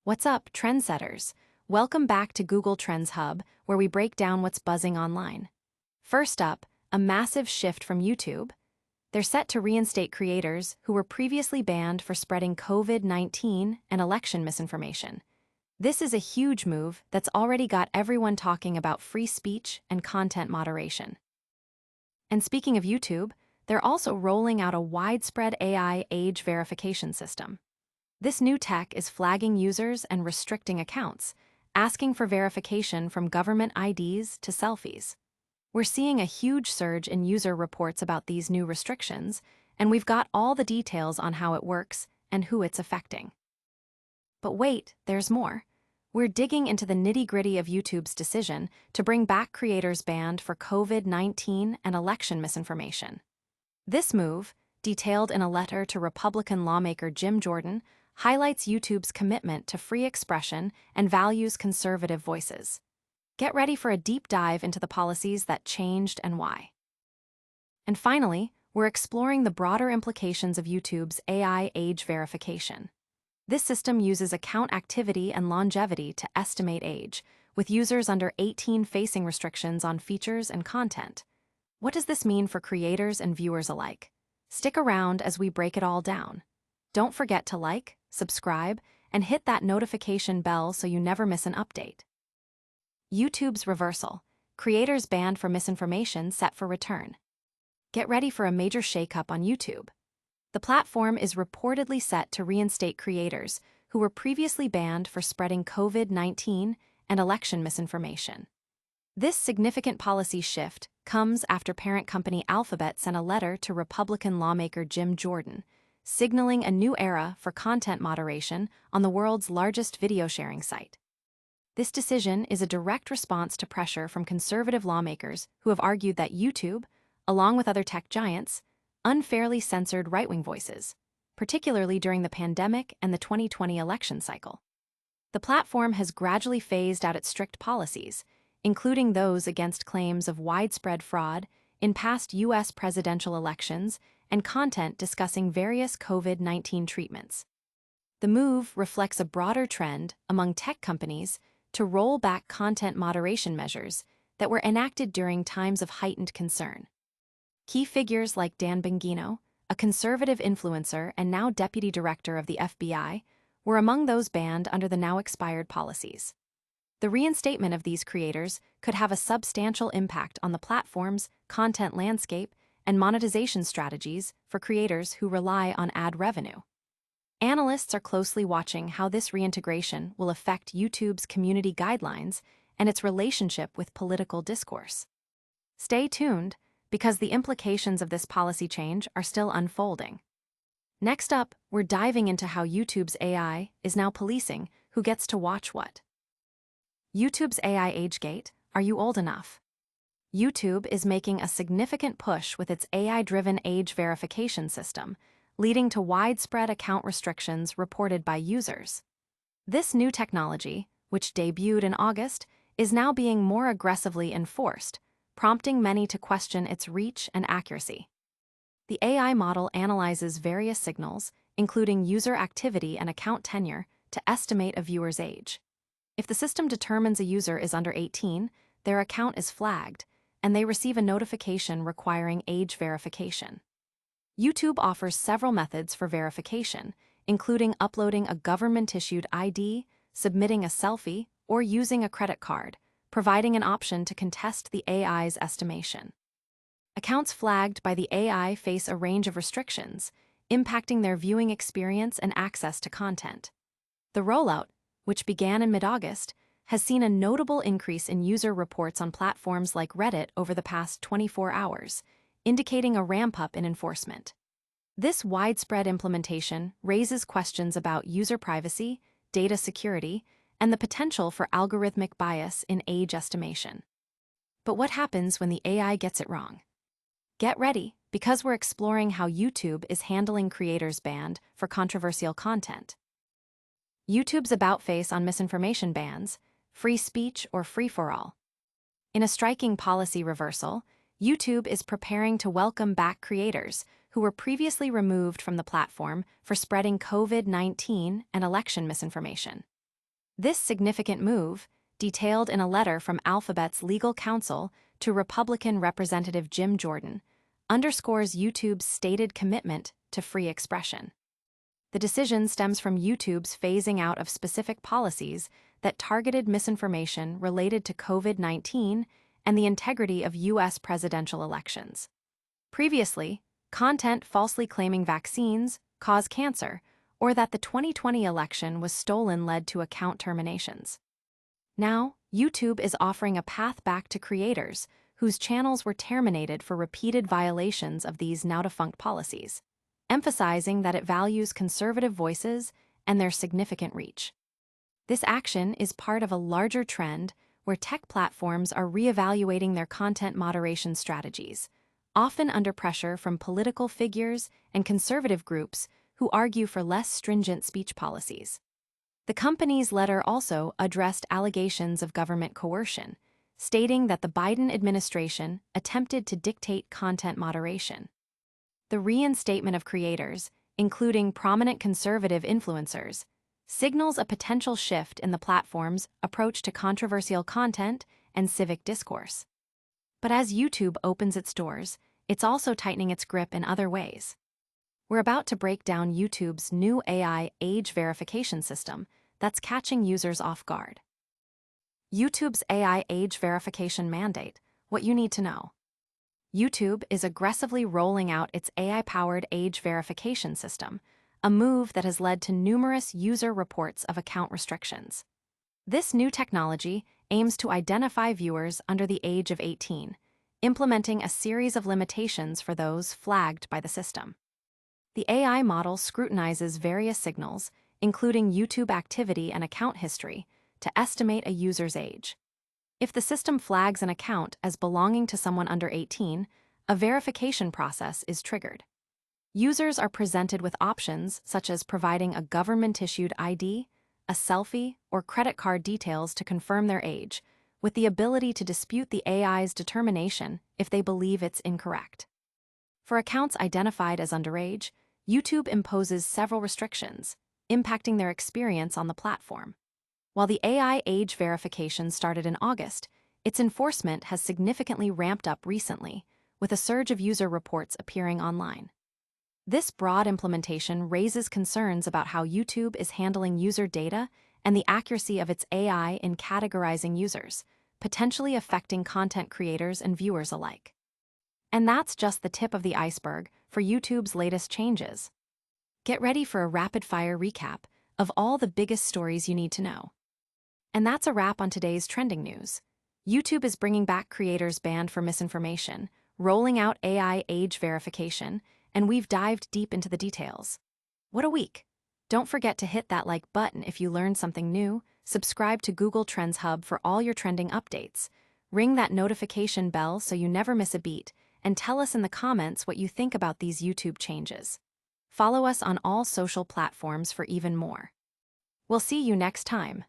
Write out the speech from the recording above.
What's up, trendsetters? Welcome back to Google Trends Hub, where we break down what's buzzing online. First up, a massive shift from YouTube. They're set to reinstate creators who were previously banned for spreading COVID-19 and election misinformation. This is a huge move that's already got everyone talking about free speech and content moderation. And speaking of YouTube, they're also rolling out a widespread AI age verification system. This new tech is flagging users and restricting accounts, asking for verification from government IDs to selfies. We're seeing a huge surge in user reports about these new restrictions, and we've got all the details on how it works and who it's affecting. But wait, there's more. We're digging into the nitty-gritty of YouTube's decision to bring back creators banned for COVID-19 and election misinformation. This move, detailed in a letter to Republican lawmaker Jim Jordan, highlights YouTube's commitment to free expression and values conservative voices. Get ready for a deep dive into the policies that changed and why. And finally, we're exploring the broader implications of YouTube's AI age verification. This system uses account activity and longevity to estimate age, with users under 18 facing restrictions on features and content. What does this mean for creators and viewers alike? Stick around as we break it all down. Don't forget to like, subscribe, and hit that notification bell so you never miss an update. YouTube's reversal. Creators banned for misinformation set for return. Get ready for a major shakeup on YouTube. The platform is reportedly set to reinstate creators who were previously banned for spreading COVID-19 and election misinformation. This significant policy shift comes after parent company Alphabet sent a letter to Republican lawmaker Jim Jordan, signaling a new era for content moderation on the world's largest video sharing site. This decision is a direct response to pressure from conservative lawmakers who have argued that YouTube, along with other tech giants, unfairly censored right-wing voices, particularly during the pandemic and the 2020 election cycle. The platform has gradually phased out its strict policies, including those against claims of widespread fraud in past U.S. presidential elections and content discussing various COVID-19 treatments. The move reflects a broader trend among tech companies to roll back content moderation measures that were enacted during times of heightened concern. Key figures like Dan Bongino, a conservative influencer and now deputy director of the FBI, were among those banned under the now-expired policies. The reinstatement of these creators could have a substantial impact on the platform's content landscape and monetization strategies for creators who rely on ad revenue. Analysts are closely watching how this reintegration will affect YouTube's community guidelines and its relationship with political discourse. Stay tuned, because the implications of this policy change are still unfolding. Next up, we're diving into how YouTube's AI is now policing who gets to watch what. YouTube's AI Agegate, are you old enough? YouTube is making a significant push with its AI-driven age verification system, leading to widespread account restrictions reported by users. This new technology, which debuted in August, is now being more aggressively enforced, prompting many to question its reach and accuracy. The AI model analyzes various signals, including user activity and account tenure, to estimate a viewer's age. If the system determines a user is under 18, their account is flagged, and they receive a notification requiring age verification. YouTube offers several methods for verification, including uploading a government-issued ID, submitting a selfie, or using a credit card, providing an option to contest the AI's estimation. Accounts flagged by the AI face a range of restrictions, impacting their viewing experience and access to content. The rollout, which began in mid-August, has seen a notable increase in user reports on platforms like Reddit over the past 24 hours, indicating a ramp-up in enforcement. This widespread implementation raises questions about user privacy, data security, and the potential for algorithmic bias in age estimation. But what happens when the AI gets it wrong? Get ready, because we're exploring how YouTube is handling creators banned for controversial content. YouTube's about-face on misinformation bans, free speech or free-for-all. In a striking policy reversal, YouTube is preparing to welcome back creators who were previously removed from the platform for spreading COVID-19 and election misinformation. This significant move, detailed in a letter from Alphabet's legal counsel to Republican Representative Jim Jordan, underscores YouTube's stated commitment to free expression. The decision stems from YouTube's phasing out of specific policies that targeted misinformation related to COVID-19 and the integrity of U.S. presidential elections. Previously, content falsely claiming vaccines cause cancer or that the 2020 election was stolen led to account terminations. Now, YouTube is offering a path back to creators whose channels were terminated for repeated violations of these now-defunct policies, emphasizing that it values conservative voices and their significant reach. This action is part of a larger trend where tech platforms are reevaluating their content moderation strategies, often under pressure from political figures and conservative groups who argue for less stringent speech policies. The company's letter also addressed allegations of government coercion, stating that the Biden administration attempted to dictate content moderation. The reinstatement of creators, including prominent conservative influencers, signals a potential shift in the platform's approach to controversial content and civic discourse. But as YouTube opens its doors, it's also tightening its grip in other ways. We're about to break down YouTube's new AI age verification system that's catching users off guard. YouTube's AI age verification mandate, what you need to know. YouTube is aggressively rolling out its AI-powered age verification system, a move that has led to numerous user reports of account restrictions. This new technology aims to identify viewers under the age of 18, implementing a series of limitations for those flagged by the system. The AI model scrutinizes various signals, including YouTube activity and account history, to estimate a user's age. If the system flags an account as belonging to someone under 18, a verification process is triggered. Users are presented with options such as providing a government-issued ID, a selfie, or credit card details to confirm their age, with the ability to dispute the AI's determination if they believe it's incorrect. For accounts identified as underage, YouTube imposes several restrictions, impacting their experience on the platform. While the AI age verification started in August, its enforcement has significantly ramped up recently, with a surge of user reports appearing online. This broad implementation raises concerns about how YouTube is handling user data and the accuracy of its AI in categorizing users, potentially affecting content creators and viewers alike. And that's just the tip of the iceberg for YouTube's latest changes. Get ready for a rapid-fire recap of all the biggest stories you need to know. And that's a wrap on today's trending news. YouTube is bringing back creators banned for misinformation, rolling out AI age verification, and we've dived deep into the details. What a week! Don't forget to hit that like button if you learned something new, subscribe to Google Trends Hub for all your trending updates, ring that notification bell so you never miss a beat, and tell us in the comments what you think about these YouTube changes. Follow us on all social platforms for even more. We'll see you next time.